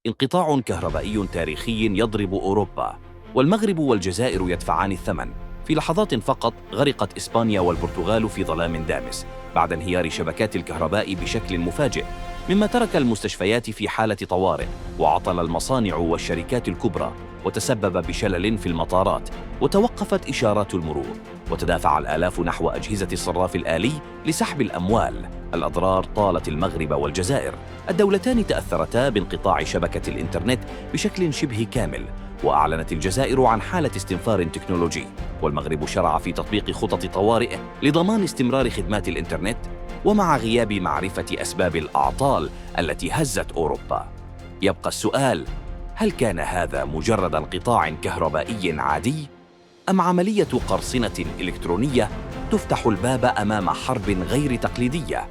انقطاع كهربائي تاريخي يضرب أوروبا، والمغرب والجزائر يدفعان الثمن. في لحظات فقط غرقت إسبانيا والبرتغال في ظلام دامس بعد انهيار شبكات الكهرباء بشكل مفاجئ، مما ترك المستشفيات في حالة طوارئ، وعطل المصانع والشركات الكبرى، وتسبب بشلل في المطارات، وتوقفت إشارات المرور، وتدافع الآلاف نحو أجهزة الصراف الآلي لسحب الأموال. الأضرار طالت المغرب والجزائر. الدولتان تأثرتا بانقطاع شبكة الإنترنت بشكل شبه كامل، وأعلنت الجزائر عن حالة استنفار تكنولوجي، والمغرب شرع في تطبيق خطط طوارئ لضمان استمرار خدمات الإنترنت، ومع غياب معرفة أسباب الأعطال التي هزت أوروبا. يبقى السؤال: هل كان هذا مجرد انقطاع كهربائي عادي؟ أم عملية قرصنة إلكترونية تفتح الباب أمام حرب غير تقليدية؟